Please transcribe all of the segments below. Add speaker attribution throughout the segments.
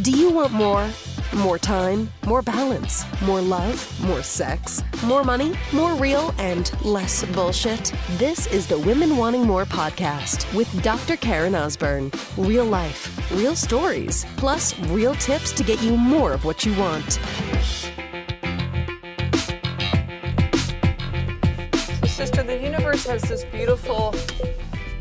Speaker 1: Do you want more? More time, more balance, more love, more sex, more money, more real, and less bullshit? This is the Women Wanting More podcast with Dr. Karen Osborne. Real life, real stories, plus real tips to get you more of what you want.
Speaker 2: So, sister, the universe has this beautiful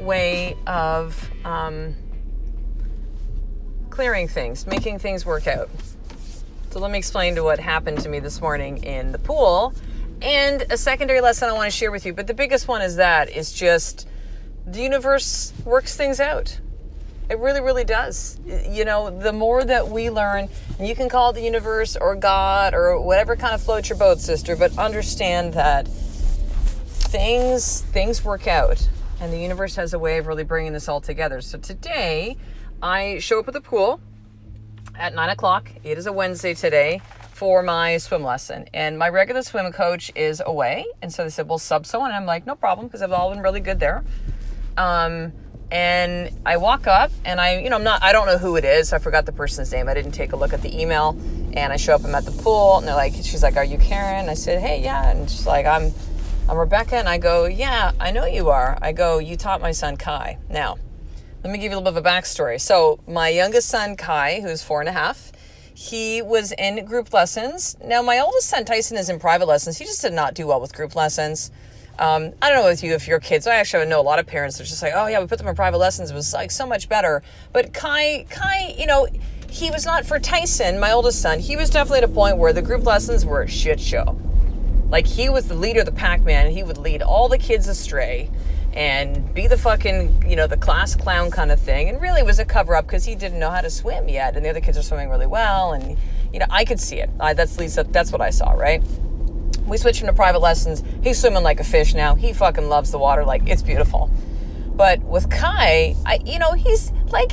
Speaker 2: way of clearing things, making things work out. So let me explain to what happened to me this morning in the pool, and a secondary lesson I want to share with you. But the biggest one is just the universe works things out. It really, really does. You know, the more that we learn, and you can call it the universe or God or whatever kind of floats your boat, sister, but understand that things work out, and the universe has a way of really bringing this all together. So today, I show up at the pool at 9 o'clock. It is a Wednesday today for my swim lesson. And my regular swim coach is away. And so they said, we'll sub someone. And I'm like, no problem, because I've all been really good there. And I walk up and I don't know who it is. I forgot the person's name. I didn't take a look at the email. And I show up, I'm at the pool, and she's like, are you Karen? I said, hey, yeah. And she's like, I'm Rebecca. And I go, yeah, I know you are. I go, you taught my son Kai. Now, let me give you a little bit of a backstory. So my youngest son, Kai, who's 4.5, he was in group lessons. Now, my oldest son, Tyson, is in private lessons. He just did not do well with group lessons. I don't know with you, if your kids, I actually know a lot of parents that are just like, oh yeah, we put them in private lessons. It was like so much better. But Kai, he was not, for Tyson, my oldest son, he was definitely at a point where the group lessons were a shit show. Like, he was the leader of the Pac-Man. He would lead all the kids astray and be the fucking, the class clown kind of thing. And really it was a cover-up because he didn't know how to swim yet. And the other kids are swimming really well. And, I could see it. That's what I saw, right? We switched him to private lessons. He's swimming like a fish now. He fucking loves the water. Like, it's beautiful. But with Kai, he's like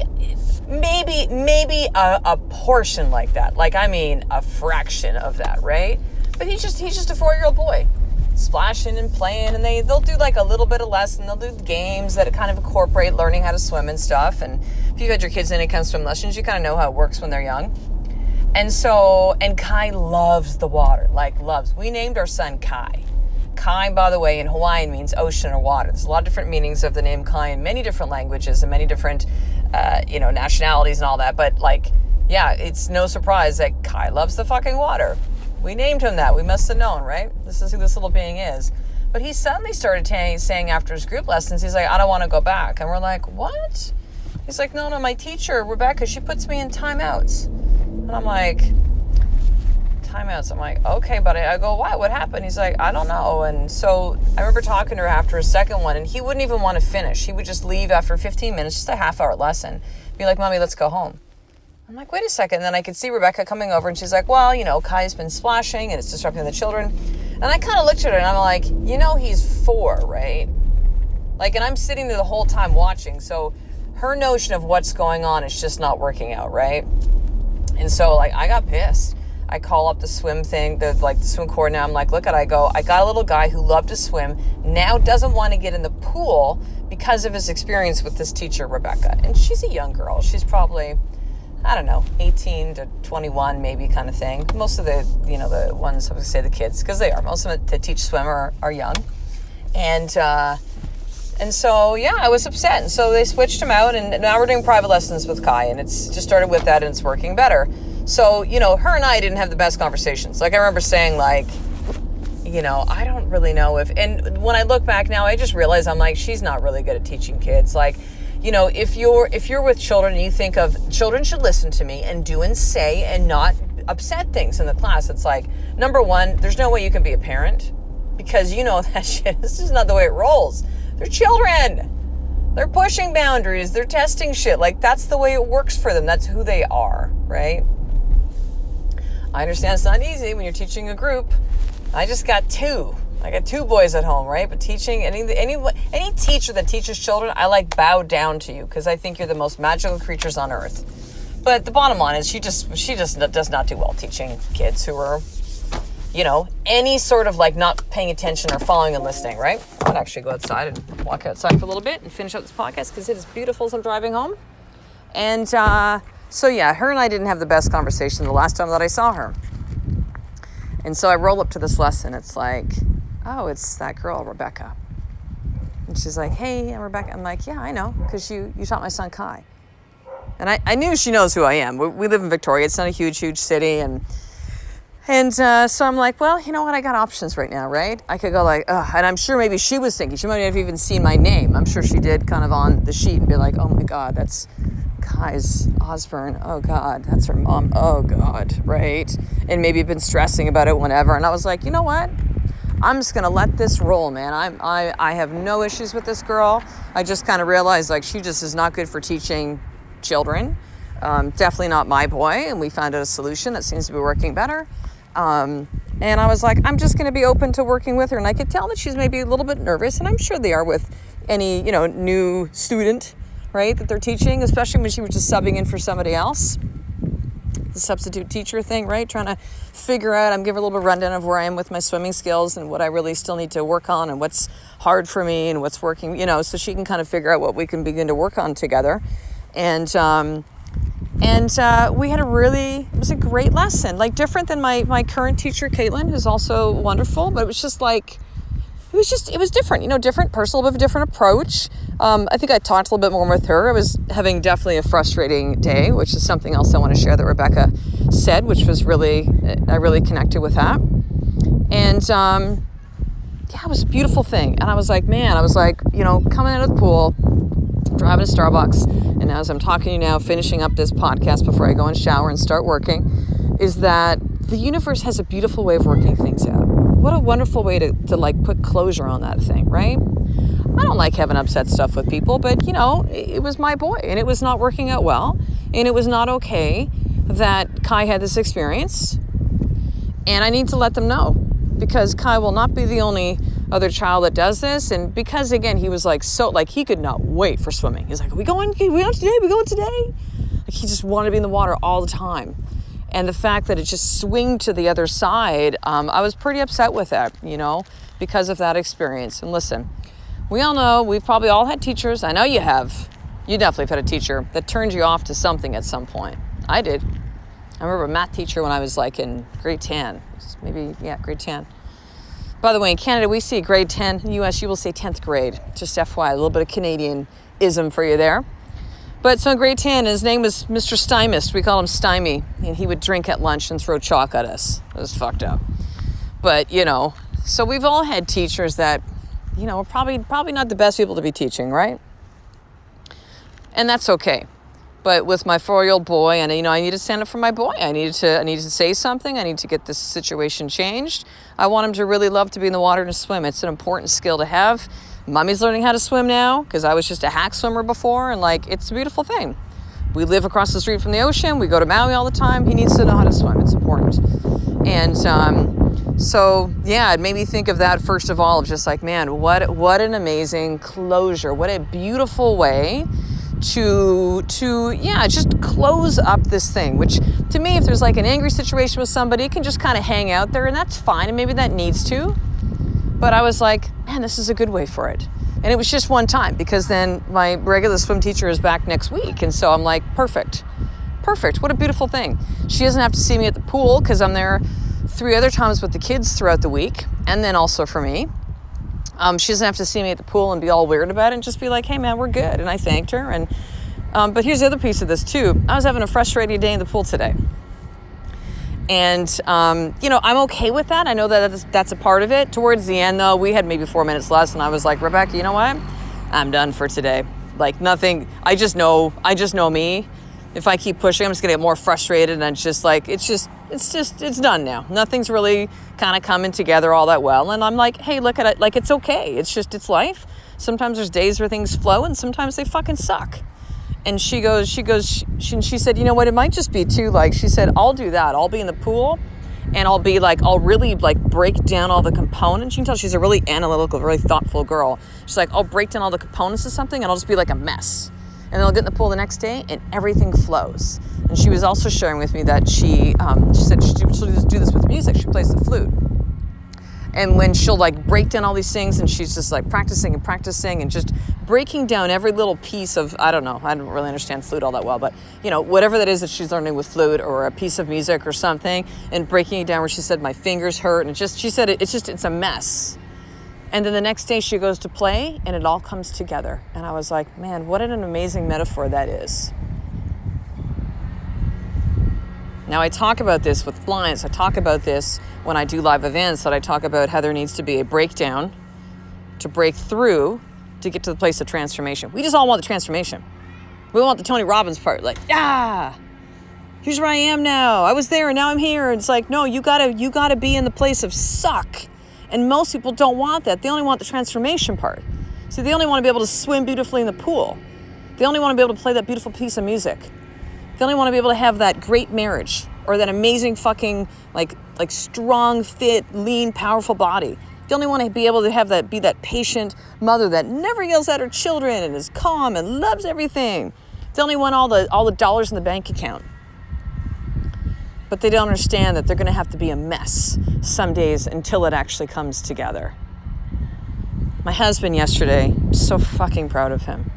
Speaker 2: maybe a portion like that. Like, I mean, a fraction of that, right? But he's just a 4-year-old boy, splashing and playing, and they'll do like a little bit of lesson. They'll do games that kind of incorporate learning how to swim and stuff. And if you've had your kids in any kind of swim lessons, you kind of know how it works when they're young. And Kai loves the water, loves. We named our son Kai. Kai, by the way, in Hawaiian means ocean or water. There's a lot of different meanings of the name Kai in many different languages and many different, nationalities and all that. But it's no surprise that Kai loves the fucking water. We named him that. We must have known, right? This is who this little being is. But he suddenly started saying after his group lessons, he's like, I don't want to go back. And we're like, what? He's like, no, my teacher, Rebecca, she puts me in timeouts. And I'm like, timeouts? I'm like, okay, buddy. I go, why? What happened? He's like, I don't know. And so I remember talking to her after a second one, and he wouldn't even want to finish. He would just leave after 15 minutes, just a half-hour lesson. Be like, Mommy, let's go home. I'm like, wait a second. And then I could see Rebecca coming over, and she's like, well, Kai's been splashing and it's disrupting the children. And I kind of looked at her and I'm like, he's 4, right? And I'm sitting there the whole time watching. So her notion of what's going on is just not working out, right? And so I got pissed. I call up the swim thing, the swim coordinator. I'm like, I got a little guy who loved to swim, now doesn't want to get in the pool because of his experience with this teacher, Rebecca. And she's a young girl. She's probably, 18 to 21 maybe kind of thing. Most of the, the ones, I would say the kids, because they are. Most of them that teach swim are young. And so, I was upset. And so they switched him out, and now we're doing private lessons with Kai, and it's just started with that, and it's working better. So, her and I didn't have the best conversations. I remember saying, I don't really know and when I look back now, I just realize I'm like, she's not really good at teaching kids. If you're with children and you think of children should listen to me and do and say and not upset things in the class, it's like, number one, there's no way you can be a parent because that shit. This is not the way it rolls. They're children. They're pushing boundaries. They're testing shit. That's the way it works for them. That's who they are, right? I understand it's not easy when you're teaching a group. I just got 2. I got 2 boys at home, right? But teaching any teacher that teaches children, I bow down to you because I think you're the most magical creatures on earth. But the bottom line is she just does not do well teaching kids who are, any sort of not paying attention or following and listening, right? I'd actually go outside and walk outside for a little bit and finish up this podcast because it is beautiful as I'm driving home. And So yeah, her and I didn't have the best conversation the last time that I saw her. And so I roll up to this lesson. It's like, oh, it's that girl, Rebecca. And she's like, hey, I'm Rebecca. I'm like, yeah, I know, because you taught my son Kai. And I knew she knows who I am. We live in Victoria. It's not a huge, huge city. And so I'm like, well, you know what? I got options right now, right? I could go like, ugh. And I'm sure maybe she was thinking, she might have even seen my name. I'm sure she did kind of on the sheet and be like, oh my God, that's Kai's Osborne. Oh God, that's her mom. Oh God, right? And maybe been stressing about it whenever. And I was like, you know what? I'm just going to let this roll, man. I have no issues with this girl. I just kind of realized like she just is not good for teaching children. Definitely not my boy. And we found out a solution that seems to be working better. And I was like, I'm just going to be open to working with her. And I could tell that she's maybe a little bit nervous. And I'm sure they are with any, new student, right, that they're teaching, especially when she was just subbing in for somebody else. The substitute teacher thing, right? Trying to figure out, I'm giving her a little bit of rundown of where I am with my swimming skills and what I really still need to work on and what's hard for me and what's working, so she can kind of figure out what we can begin to work on together. And we had it was a great lesson, like different than my current teacher, Caitlin, who's also wonderful, but it was just like, it was different, different personal, but a different approach. I think I talked a little bit more with her. I was having definitely a frustrating day, which is something else I want to share that Rebecca said, which was I really connected with that. And it was a beautiful thing. And I was like, coming out of the pool, driving to Starbucks, and as I'm talking to you now, finishing up this podcast before I go and shower and start working, is that the universe has a beautiful way of working things out. What a wonderful way to put closure on that thing, right? I don't like having upset stuff with people, but it was my boy and it was not working out well. And it was not okay that Kai had this experience. And I need to let them know, because Kai will not be the only other child that does this. And because again, he was he could not wait for swimming. He's like, are we going today? We going today? Like he just wanted to be in the water all the time. And the fact that it just swung to the other side, I was pretty upset with that, because of that experience. And listen, we all know, we've probably all had teachers. I know you have. You definitely have had a teacher that turned you off to something at some point. I did. I remember a math teacher when I was in grade 10. Grade 10. By the way, in Canada, we see grade 10. In the US, you will say 10th grade. Just FYI, a little bit of Canadian-ism for you there. But so in grade 10, his name was Mr. Stymist. We called him Stymie. And he would drink at lunch and throw chalk at us. It was fucked up. But, so we've all had teachers that, are probably not the best people to be teaching, right? And that's okay. But with my 4-year-old boy, and I need to stand up for my boy. I need to say something. I need to get this situation changed. I want him to really love to be in the water and swim. It's an important skill to have. Mommy's learning how to swim now, because I was just a hack swimmer before, and it's a beautiful thing. We live across the street from the ocean. We go to Maui all the time. He needs to know how to swim. It's important. And it made me think of that first of all, of just man, what an amazing closure. What a beautiful way to just close up this thing, which to me, if there's an angry situation with somebody, it can just kind of hang out there, and that's fine, and maybe that needs to. But I was like, man, this is a good way for it. And it was just one time, because then my regular swim teacher is back next week. And so I'm like, perfect. What a beautiful thing. She doesn't have to see me at the pool, because I'm there 3 other times with the kids throughout the week. And then also for me. She doesn't have to see me at the pool and be all weird about it, and just be like, hey man, we're good. And I thanked her. And but here's the other piece of this too. I was having a frustrating day in the pool today. And, I'm okay with that. I know that that's a part of it. Towards the end, though, we had maybe 4 minutes less, and I was like, Rebecca, you know what? I'm done for today. Nothing. I just know me. If I keep pushing, I'm just gonna get more frustrated, and it's done now. Nothing's really kind of coming together all that well. And I'm like, hey, look at it. It's okay. It's life. Sometimes there's days where things flow, and sometimes they fucking suck. And she said, you know what, it might just be too, she said, I'll do that. I'll be in the pool, and I'll be I'll really break down all the components. You can tell she's a really analytical, really thoughtful girl. She's like, I'll break down all the components of something, and I'll just be a mess. And then I'll get in the pool the next day, and everything flows. And she was also sharing with me that she said she'll do this with music. She plays the flute. And when she'll like break down all these things and she's just like practicing and just breaking down every little piece of, I don't really understand flute all that well, but whatever that is that she's learning with flute or a piece of music or something, and breaking it down where she said, my fingers hurt. And she said, it's a mess. And then the next day she goes to play and it all comes together. And I was like, man, what an amazing metaphor that is. Now, I talk about this with clients. I talk about this when I do live events, that I talk about how there needs to be a breakdown to break through to get to the place of transformation. We just all want the transformation. We want the Tony Robbins part, like, here's where I am now. I was there and now I'm here. And it's like, no, you gotta be in the place of suck. And most people don't want that. They only want the transformation part. So they only want to be able to swim beautifully in the pool. They only want to be able to play that beautiful piece of music. They only want to be able to have that great marriage or that amazing fucking like strong, fit, lean, powerful body. They only want to be able to have that, be that patient mother that never yells at her children and is calm and loves everything. They only want all the dollars in the bank account. But they don't understand that they're going to have to be a mess some days until it actually comes together. My husband yesterday, I'm so fucking proud of him.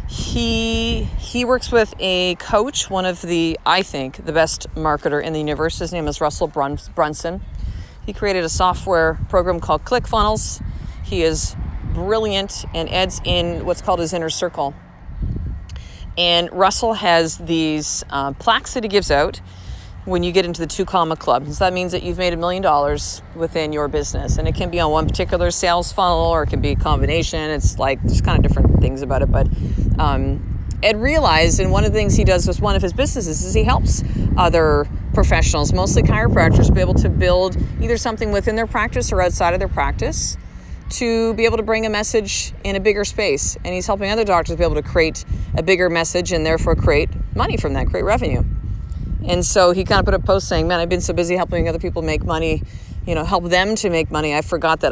Speaker 2: He works with a coach, one of the, I think, the best marketer in the universe. His name is Russell Brunson. He created a software program called ClickFunnels. He is brilliant, and Ed's in what's called his inner circle. And Russell has these plaques that he gives out when you get into the 2 Comma Club. So that means that you've made $1 million within your business. And it can be on one particular sales funnel, or it can be a combination. It's like, there's kind of different things about it. But Ed realized, and one of the things he does with one of his businesses is he helps other professionals, mostly chiropractors, be able to build either something within their practice or outside of their practice to be able to bring a message in a bigger space. And he's helping other doctors be able to create a bigger message and therefore create money from that, create revenue. And so he kind of put a post saying, man, I've been so busy helping other people make money, help them to make money. I forgot that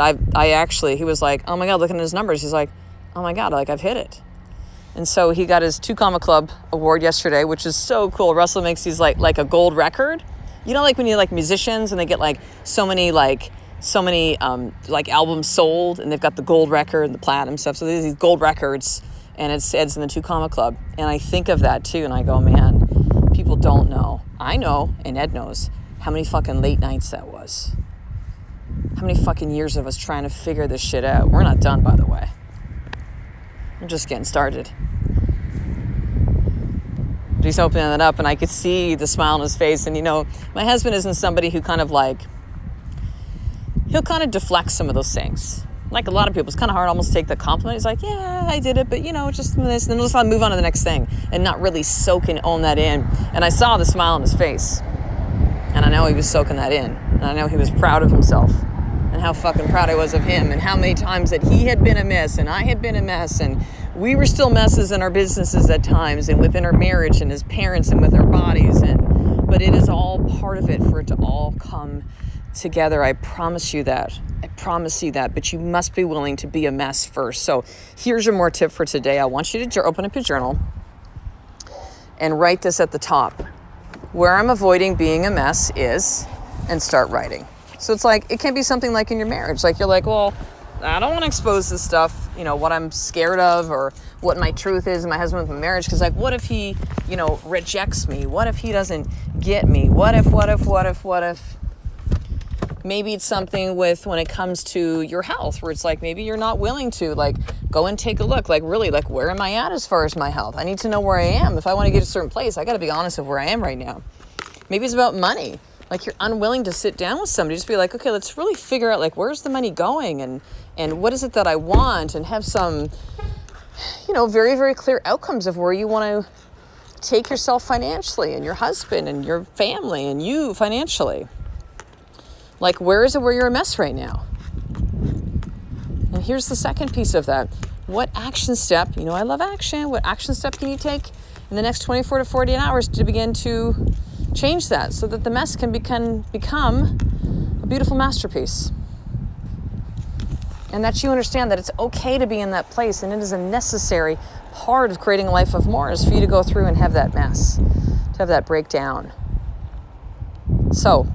Speaker 2: he was like, oh my God, looking at his numbers. He's like, oh my God, like I've hit it. And so he got his 2 Comma Club award yesterday, which is so cool. Russell makes these like a gold record. Like when you like musicians and they get like so many albums sold, and they've got the gold record and the platinum stuff. So there's these gold records, and Ed's in the 2 Comma Club. And I think of that too, and I go, man, people don't know. I know, and Ed knows, how many fucking late nights that was. How many fucking years of us trying to figure this shit out. We're not done, by the way. We're just getting started. But he's opening it up, and I could see the smile on his face. And my husband isn't somebody who kind of like, he'll kind of deflect some of those things. Like a lot of people, it's kind of hard almost to take the compliment. He's like, yeah, I did it, but just this. And then let's move on to the next thing and not really soak and own that in. And I saw the smile on his face, and I know he was soaking that in. And I know he was proud of himself and how fucking proud I was of him and how many times that he had been a mess and I had been a mess, and we were still messes in our businesses at times and within our marriage and as parents and with our bodies. But it is all part of it for it to all come together. I promise you that. But you must be willing to be a mess first. So here's your more tip for today. I want you to open up your journal and write this at the top. Where I'm avoiding being a mess is, and start writing. So it's like, it can be something like in your marriage. Like you're like, well, I don't want to expose this stuff, what I'm scared of or what my truth is in my husband with my marriage. Because like, what if he, rejects me? What if he doesn't get me? What if? Maybe it's something with when it comes to your health, where it's like, maybe you're not willing to like go and take a look, like really, like where am I at as far as my health? I need to know where I am. If I want to get to a certain place, I got to be honest with where I am right now. Maybe it's about money. Like you're unwilling to sit down with somebody, just be like, okay, let's really figure out like, where's the money going and what is it that I want, and have some, very, very clear outcomes of where you want to take yourself financially, and your husband and your family and you financially. Like, where is it where you're a mess right now? And here's the second piece of that. What action step, I love action. What action step can you take in the next 24 to 48 hours to begin to change that so that the mess can become a beautiful masterpiece? And that you understand that it's okay to be in that place, and it is a necessary part of creating a life of more is for you to go through and have that mess, to have that breakdown. So,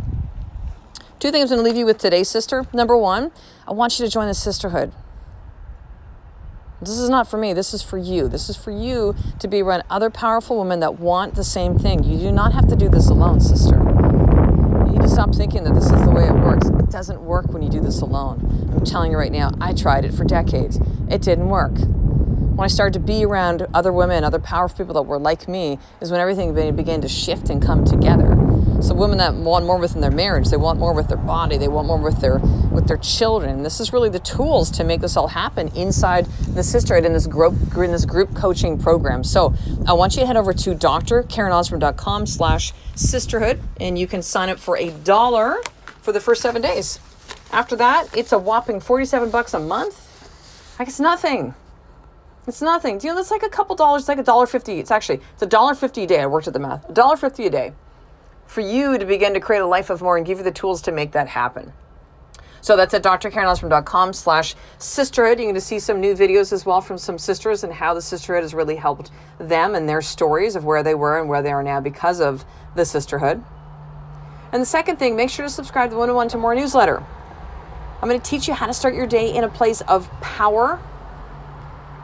Speaker 2: 2 things I'm going to leave you with today, sister. Number 1, I want you to join the sisterhood. This is not for me. This is for you. This is for you to be around other powerful women that want the same thing. You do not have to do this alone, sister. You need to stop thinking that this is the way it works. It doesn't work when you do this alone. I'm telling you right now, I tried it for decades. It didn't work. When I started to be around other women, other powerful people that were like me, is when everything began to shift and come together. So women that want more within their marriage, they want more with their body, they want more with their children. This is really the tools to make this all happen inside the sisterhood in this group coaching program. So I want you to head over to drkarenosborn.com/sisterhood, and you can sign up for $1 for the first 7 days. After that, it's a whopping $47 a month. Like, it's nothing. It's nothing. Do you know, that's like a couple dollars. It's like $1.50. It's $1.50 a day. I worked at the math. $1.50 a day for you to begin to create a life of more and give you the tools to make that happen. So that's at drkarenosborn.com/sisterhood. You're going to see some new videos as well from some sisters and how the sisterhood has really helped them and their stories of where they were and where they are now because of the sisterhood. And the second thing, make sure to subscribe to the 101 to More newsletter. I'm going to teach you how to start your day in a place of power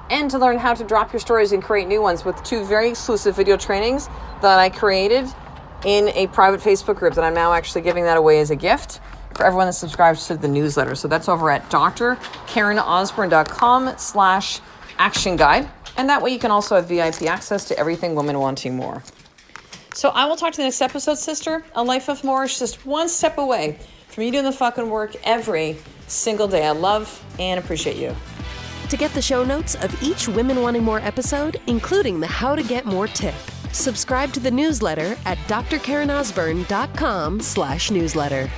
Speaker 2: and to learn how to drop your stories and create new ones with 2 very exclusive video trainings that I created in a private Facebook group that I'm now actually giving that away as a gift for everyone that subscribes to the newsletter. So that's over at drkarenosborn.com/action guide. And that way you can also have VIP access to everything Women Wanting More. So I will talk to you in the next episode, sister. A life of more is just one step away from you doing the fucking work every single day. I love and appreciate you.
Speaker 1: To get the show notes of each Women Wanting More episode, including the How to Get More tip, subscribe to the newsletter at drkarenosborn.com/newsletter.